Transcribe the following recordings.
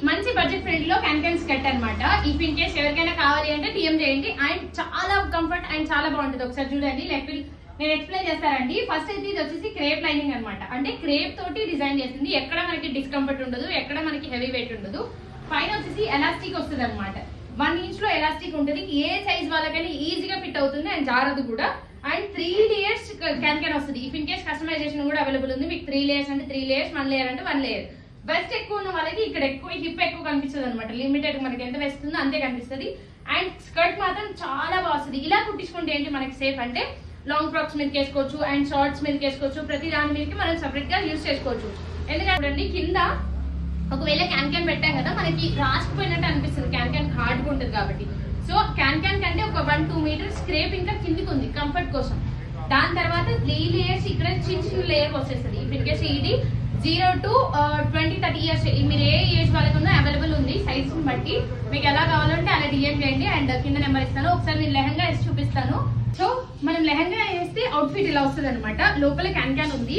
మంచి budget friendly లో can skirt అనమాట. ఇఫ్ ఇన్ కేస్ ఎవరికైనా కావాలి అంటే టీఎం చేయండి. అండ్ చాలా కంఫర్ట్ అండ్ చాలా బాగుంటుంది. ఒకసారి చూడండి, లెగ్ నేను ఎక్స్ప్లెయిన్ చేస్తానండి. ఫస్ట్ అయితే ఇది వచ్చేసి క్రేప్ లైనింగ్ అనమాట. అంటే క్రేప్ తోటి డిజైన్ చేసింది. ఎక్కడ మనకి డిస్కంఫర్ట్ ఉండదు, ఎక్కడ మనకి హెవీ వెయిట్ ఉండదు. పైన వచ్చేసి ఎలాస్టిక్ వస్తుంది అనమాట. 1 ఇంచ్ లో ఎలాస్టిక్ ఉంటుంది. ఏ సైజ్ వాళ్ళకైనా ఈజీగా ఫిట్ అవుతుంది అండ్ జారదు కూడా. అండ్ 3 లేయర్స్ క్యాన్ వస్తుంది. ఇఫ్ ఇన్ కేస్ కస్టమైజేషన్ కూడా అవైలబుల్ ఉంది. మీకు 3 లేయర్స్ అంటే 3 లేయర్స్, 1 లేయర్ అంటే 1 లేయర్. వెస్ట్ ఎక్కువ ఉన్న వాళ్ళకి ఇక్కడ ఎక్కువ హిప్ ఎక్కువ కనిపిస్తుంది అనమాట. లిమిటెడ్ మనకి ఎంత వేస్తుందో అంతే కనిపిస్తుంది. అండ్ స్కర్ట్ మాత్రం చాలా బాగుంది. ఇలా కుట్టించుకుంటే ఏంటి మనకి సేఫ్ అంటే లాంగ్ ఫ్రాక్స్ మీద వేసుకోవచ్చు అండ్ షార్ట్స్ మీద వేసుకోవచ్చు. ప్రతి దాని మీదకి మనం సపరేట్ గా యూజ్ చేసుకోవచ్చు. ఎందుకంటే కింద ఒకవేళ క్యాన్ పెట్టాం కదా, మనకి రాసుకుపోయినట్టు అనిపిస్తుంది. క్యాన్ హార్డ్గా ఉంటుంది కాబట్టి. సో క్యాన్ కంటే ఒక 1-2 మీటర్స్ స్క్రేప్ ఇంకా కిందికి ఉంది కంఫర్ట్ కోసం. దాని తర్వాత 3 లేయర్స్ ఇక్కడ చిన్న లేయర్ వచ్చేస్తుంది. ఇఫ్ ఇన్ కేస్ ఇది 0 to 20-30 ఇయర్స్ మీరు ఏ ఏజ్ వాళ్ళకి ఉందో అవైలబుల్ ఉంది. సైజ్ బట్టి మీకు ఎలా కావాలంటే అలా డిజైన్ చేయండి. అండ్ కింద నెంబర్ ఇస్తాను. ఒకసారి నేను లెహంగా వేసి చూపిస్తాను. సో మనం లెహంగా వేస్తే అవుట్ఫిట్ ఇలా వస్తుంది అనమాట. లోపల క్యాన్ ఉంది.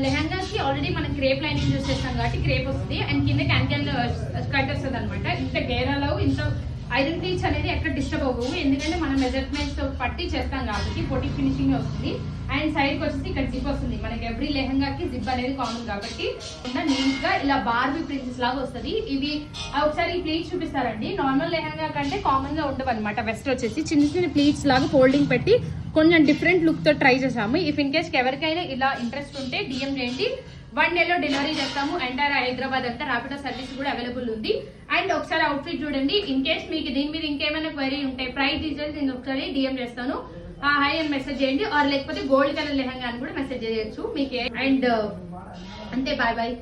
లెహంగాకి ఆల్రెడీ మనం క్రేప్ లైనింగ్ యూజ్ చేస్తాం కాబట్టి క్రేప్ వస్తుంది. అండ్ కింద క్యాన్ స్కర్ట్ వస్తుంది అనమాట. ఇంత గేరాలో ఇంత ఐరన్ ప్లీట్స్ అనేది ఎక్కడ డిస్టర్బ్ అవ్వవు. ఎందుకంటే మనం మెజర్మెంట్స్ తో పట్టి చేస్తాం కాబట్టి పొట్టి ఫినిషింగ్ వస్తుంది. అండ్ సైడ్ కి వచ్చేసి ఇక్కడ జిప్ వస్తుంది. మనకి ఎవ్రీ లెహంగాకి జిప్ అనేది కామన్ కాబట్టి నీట్ గా ఇలా బార్బీ ప్రిన్సెస్ లాగా వస్తుంది. ఇవి ఒకసారి ఈ ప్లీట్స్ చూపిస్తారండి. నార్మల్ లెహంగా కంటే కామన్ గా ఉండవు అనమాట. వెస్ట్ వచ్చేసి చిన్న చిన్న ప్లీట్స్ లాగా ఫోల్డింగ్ పెట్టి కొంచెం డిఫరెంట్ లుక్ తో ట్రై చేసాము. ఇఫ్ ఇన్ కేస్ ఎవరికైనా ఇలా ఇంట్రెస్ట్ ఉంటే డిఎం చేయండి. 1 డేలో డెలివరీ చేస్తాము. ఎంటైర్ హైదరాబాద్ అంతా ర్యాపిడో సర్వీస్ కూడా అవైలబుల్ ఉంది. అండ్ ఒకసారి అవుట్ఫిట్ చూడండి. ఇన్ కేస్ మీకు దీని మీద ఇంకేమైనా క్వైరీ ఉంటే ప్రైస్ డీటెయిల్స్ నేను ఒకసారి డిఎం చేస్తాను. హై అని మెసేజ్ చేయండి. ఆర్ లేకపోతే గోల్డ్ కలర్ లెహంగా అని కూడా మెసేజ్ చేయొచ్చు మీకు. అండ్ అంతే, బాయ్ బాయ్.